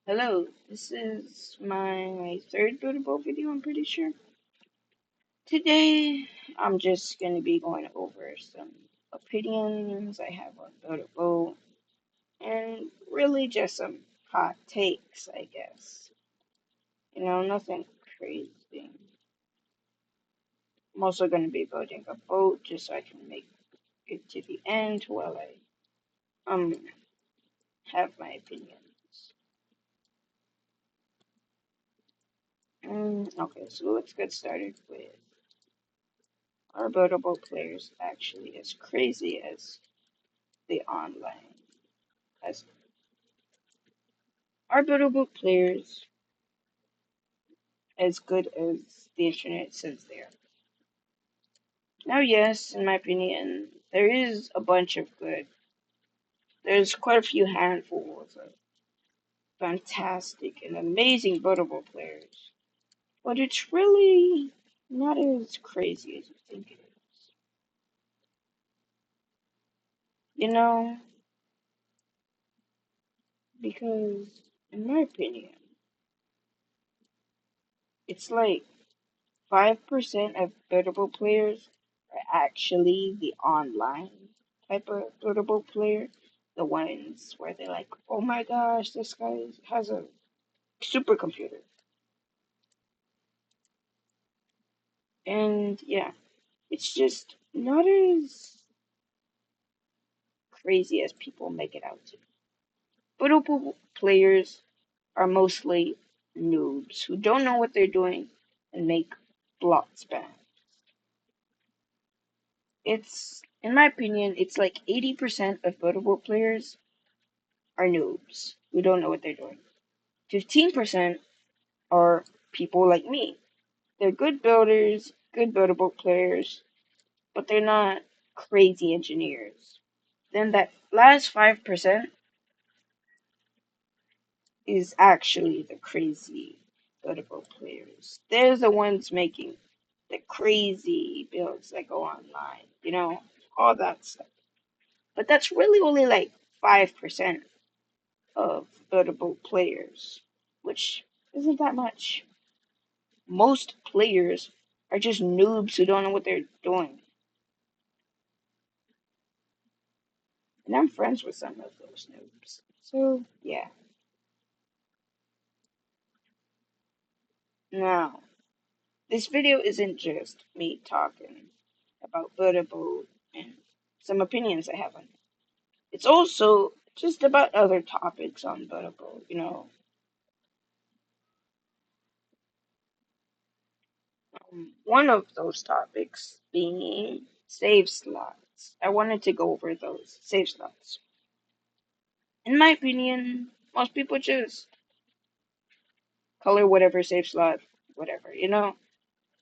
Hello, this is my third Buildable video, I'm pretty sure. Today, I'm just going to be going over some opinions I have on Buildable, and really just some hot takes, I guess. Nothing crazy. I'm also going to be building a boat just so I can make it to the end while I have my opinions. Okay, so let's get started with are buildable players actually as crazy as the online? As are buildable players as good as the internet says they are? Now, yes, in my opinion, there is a bunch of good. There's quite a few handfuls of fantastic and amazing buildable players, but it's really not as crazy as you think it is. You know, because in my opinion, it's like 5% of buildable players are actually the online type of buildable player. The ones where they're like, oh my gosh, this guy has a supercomputer. And yeah, it's just not as crazy as people make it out to. Buildable players are mostly noobs who don't know what they're doing and make block spam. In my opinion, it's like 80% of buildable players are noobs who don't know what they're doing. 15% are people like me. They're good builders, good buildable players, but they're not crazy engineers. Then that last 5% is actually the crazy buildable players. They're the ones making the crazy builds that go online, all that stuff. But that's really only like 5% of buildable players, which isn't that much. Most players are just noobs who don't know what they're doing. And I'm friends with some of those noobs. So, yeah. Now, this video isn't just me talking about Buddha and some opinions I have on it. It's also just about other topics on Buddha. One of those topics being save slots. I wanted to go over those save slots. In my opinion, most people just color whatever save slot, whatever.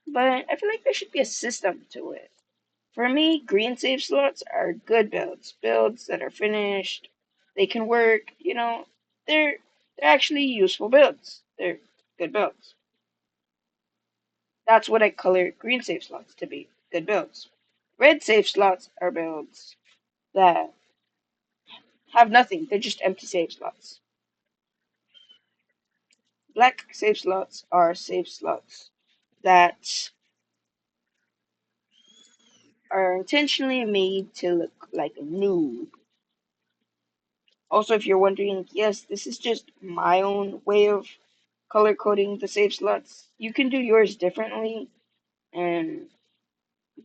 But I feel like there should be a system to it. For me, green save slots are good builds. Builds that are finished. They can work. They're actually useful builds. They're good builds. That's what I color green save slots to be. Good builds. Red save slots are builds that have nothing. They're just empty save slots. Black save slots are save slots that are intentionally made to look like a noob. Also, if you're wondering, yes, this is just my own way of color coding the save slots. You can do yours differently, and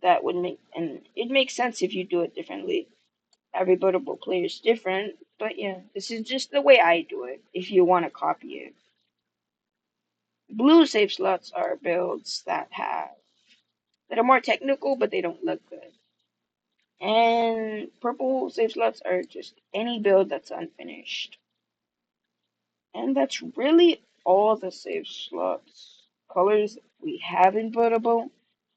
it makes sense if you do it differently. Every buildable player is different, but yeah, this is just the way I do it. If you want to copy it, blue save slots are builds that are more technical, but they don't look good. And purple save slots are just any build that's unfinished. And that's really all the save slots colors we have in Buildable.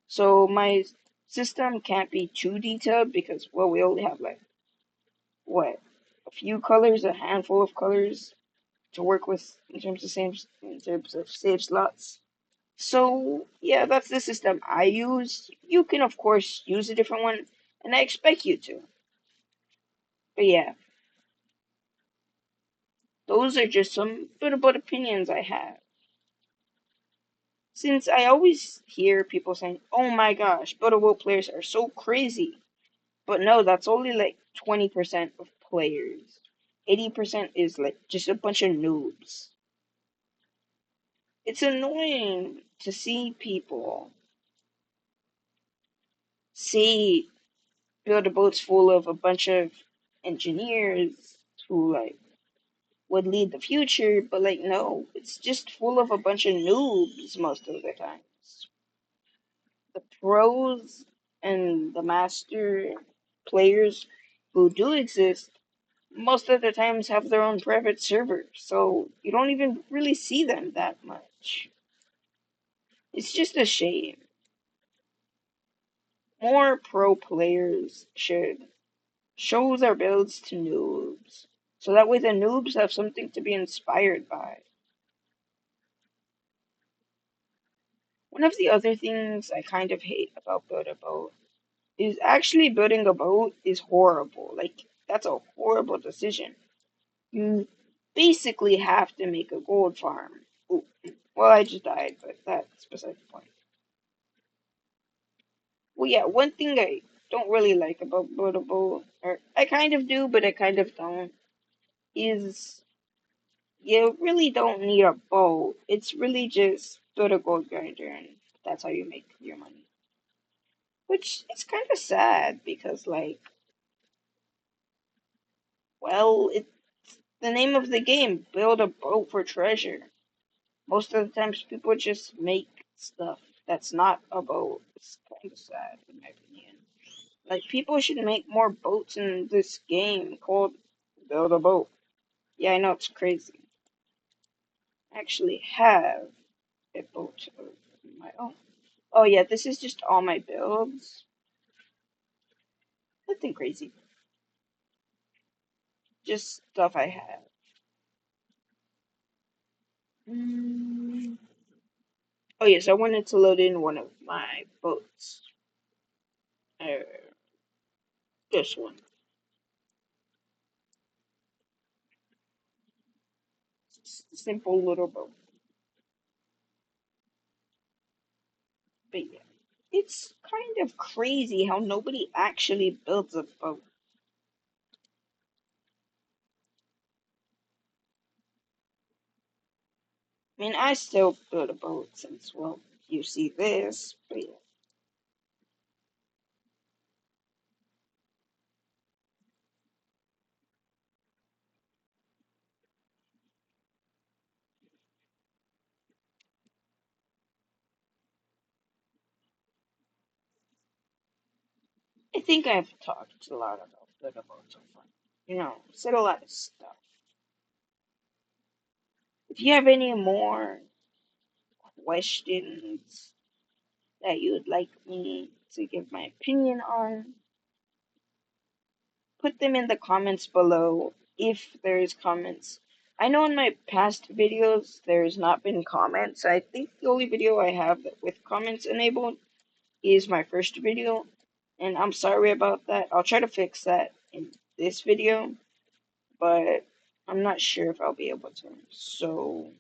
So my system can't be too detailed because, well, we only have like, what, a few colors, a handful of colors to work with in terms of save slots. So yeah, that's the system I use. You can of course use a different one, and I expect you to. But yeah, Those are just some Build-A-Boat opinions I have. Since I always hear people saying, oh my gosh, Build-A-Boat players are so crazy. But no, that's only like 20% of players. 80% is like just a bunch of noobs. It's annoying to see people say Build-A-Boat's full of a bunch of engineers who like would lead the future, but like no, it's just full of a bunch of noobs most of the times. The pros and the master players who do exist most of the times have their own private server, so you don't even really see them that much. It's just a shame. More pro players should show their builds to noobs, so that way the noobs have something to be inspired by. One of the other things I kind of hate about Build a Boat is actually building a boat is horrible. Like, that's a horrible decision. You basically have to make a gold farm. Ooh, well, I just died, but that's beside the point. Well, yeah, one thing I don't really like about Build a Boat, or I kind of do, but I kind of don't, is you really don't need a boat. It's really just build a gold grinder, and that's how you make your money. Which is kind of sad because, like, well, it's the name of the game, build a boat for treasure. Most of the times people just make stuff that's not a boat. It's kind of sad, in my opinion. Like, people should make more boats in this game called Build a Boat. Yeah, I know it's crazy. I actually have a boat of my own. Oh, yeah, this is just all my builds. Nothing crazy. Just stuff I have. Mm. Oh, yes, I wanted to load in one of my boats. Uh, this one. Just a simple little boat. But yeah. It's kind of crazy how nobody actually builds a boat. I mean, I still build a boat since, well, you see this, but yeah. I think I've talked a lot about build a boat so far. You know, said a lot of stuff. If you have any more questions that you would like me to give my opinion on, put them in the comments below if there is comments. I know in my past videos there's not been comments. I think the only video I have with comments enabled is my first video, and I'm sorry about that. I'll try to fix that in this video, but I'm not sure if I'll be able to. So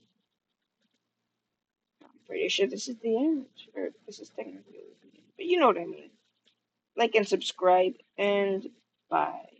I'm pretty sure this is the end, or this is technically the end, but you know what I mean. Like and subscribe, and bye.